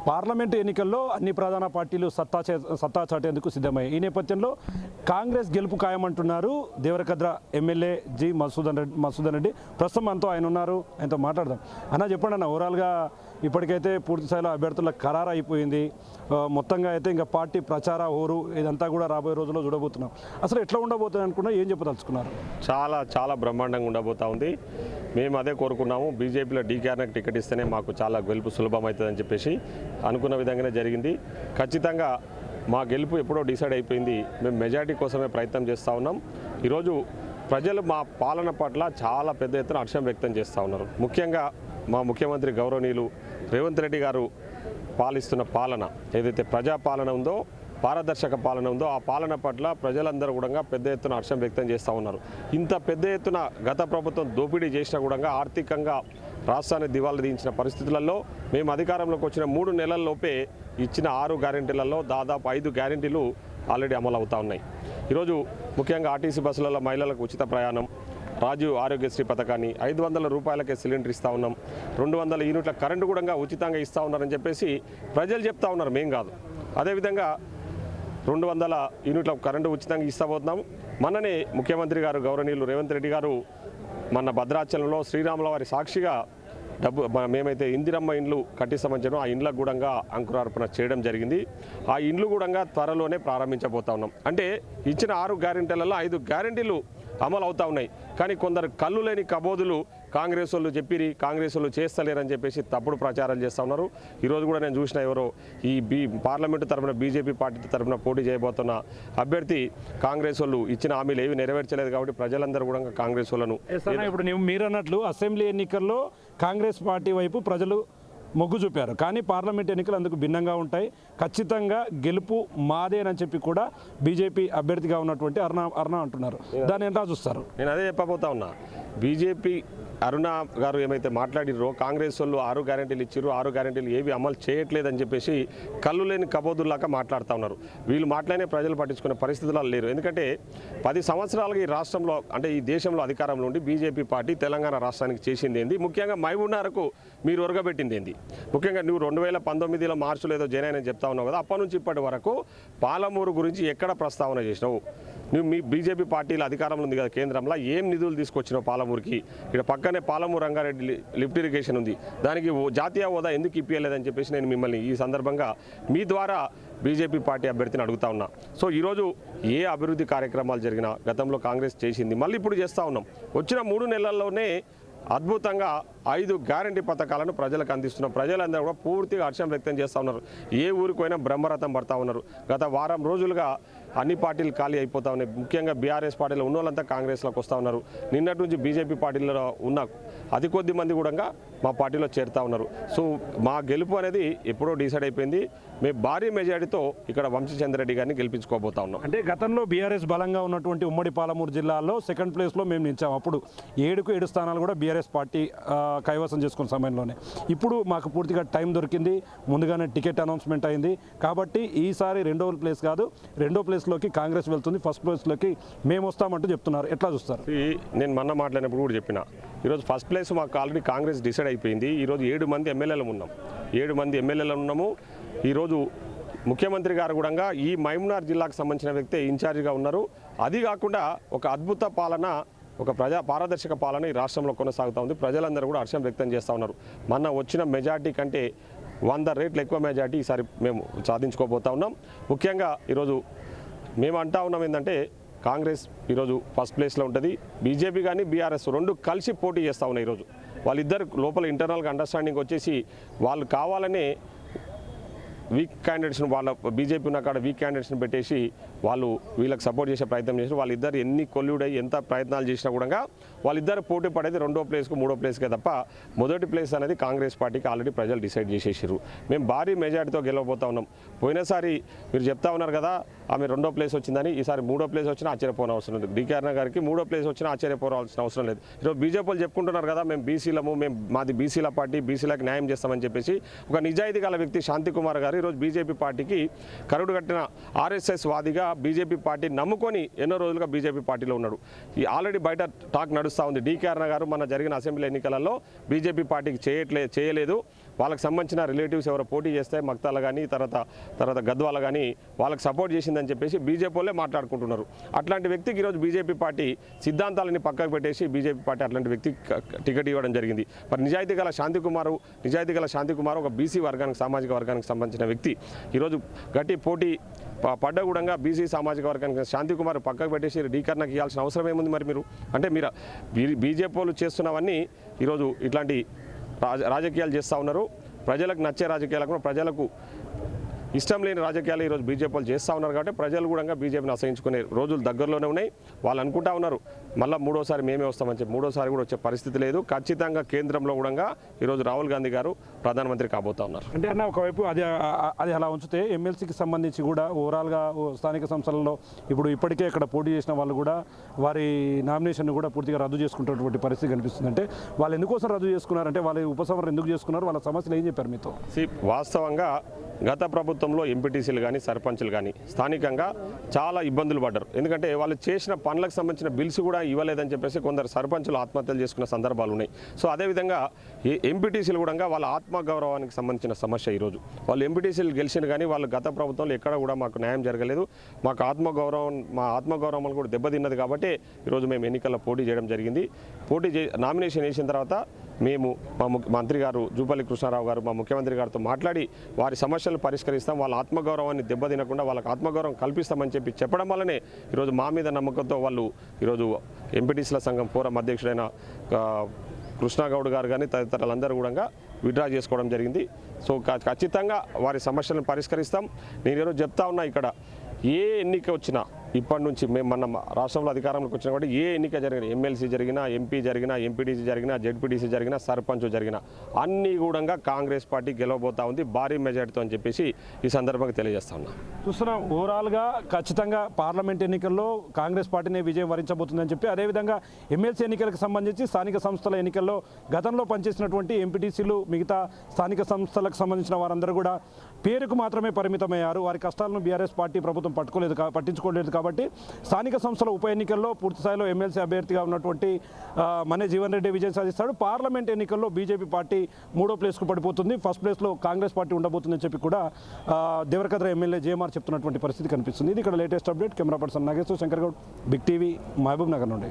Parliament ఎన్నికల్లో అన్ని ప్రధాన పార్టీలు సత్తా చాటేందుకు సిద్ధమయ్యాయి. ఈ నేపథ్యంలో కాంగ్రెస్ గెలుపు ఖాయమంటున్నారు దేవరకద్ర ఎమ్మెల్యే జి మధుసూదన్ రెడ్డి. ప్రస్తుతం మనతో ఆయన ఉన్నారు, ఆయనతో మాట్లాడదాం. అన్న చెప్పండి అన్న, ఓవరాల్గా ఇప్పటికైతే పూర్తి స్థాయిలో అభ్యర్థుల ఖరారు అయిపోయింది. మొత్తంగా అయితే ఇంకా పార్టీ ప్రచార హోరు ఇదంతా కూడా రాబోయే రోజుల్లో చూడబోతున్నాం. అసలు ఎట్లా ఉండబోతుంది అనుకున్నా, ఏం చెప్పదలుచుకున్నారు? చాలా బ్రహ్మాండంగా ఉండబోతా ఉంది. మేము అదే కోరుకున్నాము. బీజేపీలో డీకేఆర్కి టికెట్ ఇస్తేనే మాకు చాలా గెలుపు సులభం అవుతుందని చెప్పేసి అనుకున్న విధంగానే జరిగింది. ఖచ్చితంగా మా గెలుపు ఎప్పుడో డిసైడ్ అయిపోయింది. మేము మెజారిటీ కోసమే ప్రయత్నం చేస్తూ ఉన్నాం. ఈరోజు ప్రజలు మా పాలన పట్ల చాలా పెద్ద ఎత్తున హర్షం వ్యక్తం చేస్తూ ఉన్నారు. ముఖ్యంగా మా ముఖ్యమంత్రి గౌరవనీయులు రేవంత్ రెడ్డి గారు పాలిస్తున్న పాలన ఏదైతే ప్రజాపాలన ఉందో, పారదర్శక పాలన ఉందో, ఆ పాలన పట్ల ప్రజలందరూ కూడా పెద్ద ఎత్తున హర్షం వ్యక్తం చేస్తూ ఉన్నారు. ఇంత పెద్ద ఎత్తున గత ప్రభుత్వం దోపిడీ చేసినా కూడా ఆర్థికంగా రాష్ట్రాన్ని దివాళా తీయించిన పరిస్థితులలో మేము అధికారంలోకి వచ్చిన 3 నెలల్లోపే ఇచ్చిన 6 గ్యారెంటీలలో దాదాపు 5 గ్యారెంటీలు ఆల్రెడీ అమలు అవుతూ ఉన్నాయి. ఈరోజు ముఖ్యంగా ఆర్టీసీ బస్సులలో మహిళలకు ఉచిత ప్రయాణం, రాజీవ్ ఆరోగ్యశ్రీ పథకాన్ని 500 రూపాయలకే సిలిండర్ ఇస్తూ ఉన్నాం, 200 యూనిట్ల కరెంటు కూడా ఉచితంగా ఇస్తూ ఉన్నారని చెప్పేసి ప్రజలు చెప్తా ఉన్నారు, మేం కాదు. అదేవిధంగా 200 యూనిట్ల కరెంటు ఉచితంగా ఇస్తాబోతున్నాం. మొన్ననే ముఖ్యమంత్రి గారు గౌరవనీయులు రేవంత్ రెడ్డి గారు మన భద్రాచలంలో శ్రీరాముల వారి సాక్షిగా మేమైతే ఇందిరమ్మ ఇండ్లు కట్టిస్తామని ఆ ఇండ్లకు కూడా అంకురార్పణ చేయడం జరిగింది. ఆ ఇండ్లు కూడా త్వరలోనే ప్రారంభించబోతా ఉన్నాం. అంటే ఇచ్చిన 6 గ్యారెంటీలలో 5 గ్యారెంటీలు అమలు అవుతా ఉన్నాయి. కానీ కొందరు కళ్ళు లేని కబోదులు కాంగ్రెస్ వాళ్ళు చెప్పిరి, కాంగ్రెస్ వాళ్ళు చేస్తలేరని చెప్పేసి తప్పుడు ప్రచారాలు చేస్తూ ఉన్నారు. ఈరోజు కూడా నేను చూసిన ఎవరో ఈ పార్లమెంటు తరఫున బీజేపీ పార్టీ తరఫున పోటీ చేయబోతున్న అభ్యర్థి కాంగ్రెస్ వాళ్ళు ఇచ్చిన హామీలు ఏవి నెరవేర్చలేదు. కాబట్టి ప్రజలందరూ కూడా కాంగ్రెస్ వాళ్ళను ఇప్పుడు మీరు అన్నట్లు అసెంబ్లీ ఎన్నికల్లో కాంగ్రెస్ పార్టీ వైపు ప్రజలు మొగ్గు చూపారు. కానీ పార్లమెంట్ ఎన్నికలు అందుకు భిన్నంగా ఉంటాయి. ఖచ్చితంగా గెలుపు మాదేనని చెప్పి కూడా బీజేపీ అభ్యర్థిగా ఉన్నటువంటి అరుణ అంటున్నారు. దాన్ని ఎలా చూస్తారు? నేను అదే చెప్పబోతా ఉన్నా. బీజేపీ అరుణ గారు ఏమైతే మాట్లాడిరో కాంగ్రెస్ వాళ్ళు 6 గ్యారెంటీలు ఇచ్చారు, 6 గ్యారెంటీలు ఏవి అమలు చేయట్లేదని చెప్పేసి కళ్ళు లేని కబోదుల్లాగా మాట్లాడుతూ ఉన్నారు. వీళ్ళు మాట్లాడినే ప్రజలు పట్టించుకునే పరిస్థితుల్లో లేరు. ఎందుకంటే 10 సంవత్సరాలుగా ఈ రాష్ట్రంలో అంటే ఈ దేశంలో అధికారంలో ఉండి బీజేపీ పార్టీ తెలంగాణ రాష్ట్రానికి చేసింది ఏంది, ముఖ్యంగా మహబూబ్నగర్కు మీరు ఒరగబెట్టింది ఏంది? ముఖ్యంగా నువ్వు 2019లో మార్చిలో ఏదో జైన్ అని చెప్తా ఉన్నావు కదా, అప్పటి నుంచి ఇప్పటి వరకు పాలమూరు గురించి ఎక్కడ ప్రస్తావన చేసినావు? నువ్వు మీ బీజేపీ పార్టీల అధికారంలో ఉంది కదా కేంద్రంలో, ఏం నిధులు తీసుకొచ్చినావు పాలమూరుకి? ఇక్కడ పక్కనే పాలమూరు రంగారెడ్డి లిఫ్ట్ ఇరిగేషన్ ఉంది, దానికి జాతీయ హోదా ఎందుకు ఇప్పించలేదని చెప్పేసి నేను మిమ్మల్ని ఈ సందర్భంగా మీ ద్వారా బీజేపీ పార్టీ అభ్యర్థిని అడుగుతా ఉన్నా. సో ఈరోజు ఏ అభివృద్ధి కార్యక్రమాలు జరిగినా గతంలో కాంగ్రెస్ చేసింది మళ్ళీ ఇప్పుడు చేస్తూ ఉన్నాం. వచ్చిన 3 నెలల్లోనే అద్భుతంగా 5 గ్యారంటీ పథకాలను ప్రజలకు అందిస్తున్నాం. ప్రజలందరూ కూడా పూర్తిగా హర్షం వ్యక్తం చేస్తూ ఉన్నారు. ఏ ఊరికి పోయినా బ్రహ్మరథం పడతా ఉన్నారు. గత వారం రోజులుగా అన్ని పార్టీలు ఖాళీ అయిపోతూ ఉన్నాయి. ముఖ్యంగా బీఆర్ఎస్ పార్టీలో ఉన్న వాళ్ళంతా కాంగ్రెస్లోకి వస్తూ ఉన్నారు. నిన్నటి నుంచి బీజేపీ పార్టీలో ఉన్న అతి కొద్ది మంది కూడా మా పార్టీలో చేరుతూ ఉన్నారు. సో మా గెలుపు అనేది ఎప్పుడో డిసైడ్ అయిపోయింది. మేము భారీ మెజారిటీతో ఇక్కడ వంశీచంద్రెడ్డి గారిని గెలిపించుకోబోతా ఉన్నాం. అంటే గతంలో బీఆర్ఎస్ బలంగా ఉన్నటువంటి ఉమ్మడి పాలమూరు జిల్లాలో 2nd ప్లేస్లో మేము నిలిచాం. అప్పుడు 7 స్థానాలు కూడా బీఆర్ఎస్ పార్టీ కైవసం చేసుకున్న సమయంలోనే. ఇప్పుడు మాకు పూర్తిగా టైం దొరికింది, ముందుగానే టికెట్ అనౌన్స్మెంట్ అయింది. కాబట్టి ఈసారి 2వ ప్లేస్ కాదు, 2వ ప్లేస్లోకి కాంగ్రెస్ వెళ్తుంది, 1st ప్లేస్లోకి మేము వస్తామంటూ చెప్తున్నారు. ఎట్లా చూస్తారు? నేను మొన్న మాట్లాడినప్పుడు కూడా చెప్పిన, ఈరోజు 1st ప్లేస్ మాకు ఆల్రెడీ కాంగ్రెస్ డిసైడ్ అయిపోయింది. ఈరోజు 7 మంది ఎమ్మెల్యేలు ఉన్నాం, 7 మంది ఎమ్మెల్యేలు ఉన్నాము. ఈరోజు ముఖ్యమంత్రి గారు కూడా ఈ మహబూబ్నగర్ జిల్లాకు సంబంధించిన వ్యక్తే ఇన్ఛార్జిగా ఉన్నారు. అది కాకుండా ఒక అద్భుత పాలన, ఒక పారదర్శక పాలన ఈ రాష్ట్రంలో కొనసాగుతూ ఉంది. ప్రజలందరూ కూడా హర్షం వ్యక్తం చేస్తూ ఉన్నారు. మొన్న వచ్చిన మెజార్టీ కంటే 100 రెట్లు ఎక్కువ మెజార్టీ ఈసారి మేము సాధించుకోబోతా ఉన్నాం. ముఖ్యంగా ఈరోజు మేము అంటా ఉన్నాం ఏంటంటే, కాంగ్రెస్ ఈరోజు 1st ప్లేస్లో ఉంటుంది, బీజేపీ కానీ బీఆర్ఎస్ 2 కలిసి పోటీ చేస్తూ ఉన్నాయి. ఈరోజు వాళ్ళిద్దరు లోపల ఇంటర్నల్గా అండర్స్టాండింగ్ వచ్చేసి వాళ్ళు కావాలనే వీక్ క్యాండిడేట్స్ని, వాళ్ళ బీజేపీ ఉన్న కాడ వీక్ క్యాండిడేట్స్ని పెట్టేసి వాళ్ళు వీళ్ళకి సపోర్ట్ చేసే ప్రయత్నం చేసి వాళ్ళిద్దరు ఎన్ని కొల్లుడై ఎంత ప్రయత్నాలు చేసినా కూడా వాళ్ళిద్దరు పోటీ పడేది 2వ ప్లేస్కు 3వ ప్లేస్కే తప్ప మొదటి ప్లేస్ అనేది కాంగ్రెస్ పార్టీకి ఆల్రెడీ ప్రజలు డిసైడ్ చేసేసారు. మేము భారీ మెజార్టీతో గెలవబోతా ఉన్నాం. పోయినసారి మీరు చెప్తా ఉన్నారు కదా ఆమె 2వ ప్లేస్ వచ్చిందని, ఈసారి 3వ ప్లేస్ వచ్చినా ఆశ్చర్యపోవడం అవసరం లేదు. డీకే గారికి 3వ ప్లేస్ వచ్చినా ఆశ్చర్యపోవాల్సిన అవసరం లేదు. ఈరోజు బీజేపీలు చెప్పుకుంటున్నారు కదా మేము బీసీలము, మేము మాది బీసీల పార్టీ, బీసీలకు న్యాయం చేస్తామని చెప్పేసి. ఒక నిజాయితీ గల వ్యక్తి శాంతికుమార్ గారు ఈరోజు బీజేపీ పార్టీకి కరుడు కట్టిన ఆర్ఎస్ఎస్ వాదిగా బీజేపీ పార్టీ నమ్ముకొని ఎన్నో రోజులుగా బీజేపీ పార్టీలో ఉన్నాడు. ఈ ఆల్రెడీ బయట టాక్ నడుస్తూ ఉంది. డీకే గారు మన జరిగిన అసెంబ్లీ ఎన్నికలలో బీజేపీ పార్టీకి చేయలేదు, వాళ్ళకి సంబంధించిన రిలేటివ్స్ ఎవరో పోటీ చేస్తే మక్తాల కానీ తర్వాత గద్వాల కానీ వాళ్ళకి సపోర్ట్ చేసిందని చెప్పేసి బీజేపీ వాళ్ళే మాట్లాడుకుంటున్నారు. అట్లాంటి వ్యక్తికి ఈరోజు బీజేపీ పార్టీ సిద్ధాంతాలని పక్కకు పెట్టేసి బీజేపీ పార్టీ అట్లాంటి వ్యక్తికి టికెట్ ఇవ్వడం జరిగింది. మరి నిజాయితీ గల శాంతికుమార్ ఒక బీసీ వర్గానికి సామాజిక వర్గానికి సంబంధించిన వ్యక్తి ఈరోజు గట్టి పోటీ పడ్డగూడంగా బీసీ సామాజిక వర్గానికి శాంతికుమార్ పక్కకు పెట్టేసి డీకర్ణకి ఇవ్వాల్సిన అవసరం ఏముంది? మరి మీరు అంటే మీరు బీజేపీ వాళ్ళు చేస్తున్నవన్నీ ఈరోజు ఇట్లాంటి రాజకీయాలు చేస్తూ ఉన్నారు. ప్రజలకు నచ్చే రాజకీయాలకు ప్రజలకు ఇష్టం లేని రాజకీయాలు ఈరోజు బీజేపీ వాళ్ళు చేస్తూ ఉన్నారు. కాబట్టి ప్రజలు కూడా బీజేపీని అసహించుకునే రోజులు దగ్గరలోనే ఉన్నాయి. వాళ్ళు అనుకుంటా ఉన్నారు మళ్ళీ మూడోసారి మేమే వస్తామని చెప్పి. మూడోసారి కూడా వచ్చే పరిస్థితి లేదు. ఖచ్చితంగా కేంద్రంలో కూడా ఈరోజు రాహుల్ గాంధీ గారు ప్రధానమంత్రి కాబోతా ఉన్నారు. అంటే అన్న ఒకవైపు అది అలా ఉంచితే ఎమ్మెల్సీకి సంబంధించి కూడా ఓవరాల్గా స్థానిక సంస్థలలో ఇప్పుడు ఇప్పటికే ఇక్కడ పోటీ చేసిన వాళ్ళు కూడా వారి నామినేషన్ కూడా పూర్తిగా రద్దు చేసుకుంటున్నటువంటి పరిస్థితి కనిపిస్తుంది. అంటే వాళ్ళు ఎందుకోసం రద్దు చేసుకున్నారంటే వాళ్ళ ఉపసంహరణ ఎందుకు చేసుకున్నారు, వాళ్ళ సమస్యలు ఏం చెప్పారు మీతో? వాస్తవంగా గత ప్రభుత్వంలో ఎంపీటీసీలు కానీ సర్పంచులు కానీ స్థానికంగా చాలా ఇబ్బందులు పడ్డారు. ఎందుకంటే వాళ్ళు చేసిన పనులకు సంబంధించిన బిల్స్ కూడా ఇవ్వలేదని చెప్పేసి కొందరు సర్పంచులు ఆత్మహత్యలు చేసుకున్న సందర్భాలు ఉన్నాయి. సో అదేవిధంగా ఎంపీటీసీలు కూడా వాళ్ళ ఆత్మగౌరవానికి సంబంధించిన సమస్య. ఈరోజు వాళ్ళు ఎంపీటీసీలు గెలిచిన కానీ వాళ్ళు గత ప్రభుత్వంలో ఎక్కడ కూడా మాకు న్యాయం జరగలేదు. మా ఆత్మగౌరవం కూడా దెబ్బతిన్నది. కాబట్టి ఈరోజు మేము ఎన్నికల్లో పోటీ చేయడం జరిగింది. నామినేషన్ వేసిన తర్వాత మేము మా మంత్రి గారు జూపల్లి కృష్ణారావు గారు మా ముఖ్యమంత్రి గారితో మాట్లాడి వారి సమస్యలను పరిష్కరిస్తాం, వాళ్ళ ఆత్మగౌరవాన్ని దెబ్బతినకుండా వాళ్ళకి ఆత్మగౌరవం కల్పిస్తామని చెప్పడం వల్లనే ఈరోజు మా మీద నమ్మకంతో వాళ్ళు ఈరోజు ఎంపీటీసీల సంఘం ఫోరం అధ్యక్షుడైన కృష్ణాగౌడ్ గారు కానీ తదితరులందరూ కూడా విత్డ్రా చేసుకోవడం జరిగింది. సో ఖచ్చితంగా వారి సమస్యలను పరిష్కరిస్తాం. నేను ఈరోజు చెప్తా ఉన్నా, ఇక్కడ ఏ ఎన్నిక వచ్చినా ఇప్పటి నుంచి మేము మన రాష్ట్రంలో అధికారంలోకి వచ్చినా కూడా ఏ ఎన్నిక జరిగినా, ఎమ్మెల్సీ జరిగినా, ఎంపీ జరిగినా, ఎంపీటీసీ జరిగినా, జెడ్పీటీసీ జరిగినా, సర్పంచ్ జరిగినా అన్నీ కూడా కాంగ్రెస్ పార్టీ గెలవబోతా ఉంది భారీ మెజార్టీతో అని చెప్పేసి ఈ సందర్భంగా తెలియజేస్తా ఉన్నా. చూస్తున్నాం ఓవరాల్గా ఖచ్చితంగా పార్లమెంట్ ఎన్నికల్లో కాంగ్రెస్ పార్టీనే విజయం వరించబోతుందని చెప్పి, అదేవిధంగా ఎమ్మెల్సీ ఎన్నికలకు సంబంధించి స్థానిక సంస్థల ఎన్నికల్లో గతంలో పనిచేసినటువంటి ఎంపీటీసీలు మిగతా స్థానిక సంస్థలకు సంబంధించిన వారందరూ కూడా పేరుకు మాత్రమే పరిమితమయ్యారు. వారి కష్టాలను బీఆర్ఎస్ పార్టీ ప్రభుత్వం పట్టించుకోలేదు. కాబట్టి స్థానిక సంస్థల ఉప ఎన్నికల్లో పూర్తి స్థాయిలో ఎమ్మెల్సీ అభ్యర్థిగా ఉన్నటువంటి మనే జీవన్ రెడ్డి విజయం సాధిస్తాడు. పార్లమెంట్ ఎన్నికల్లో బీజేపీ పార్టీ 3వ ప్లేస్కు పడిపోతుంది. ఫస్ట్ ప్లేస్లో కాంగ్రెస్ పార్టీ ఉండబోతుందని చెప్పి కూడా దేవరకద్ర ఎమ్మెల్యే జేఎంఆర్ చెప్తున్నటువంటి పరిస్థితి కనిపిస్తుంది. ఇది ఇక్కడ latest update. Camera person Nageshwara Shankar Goud, big TV, Mahabubnagar నుండి.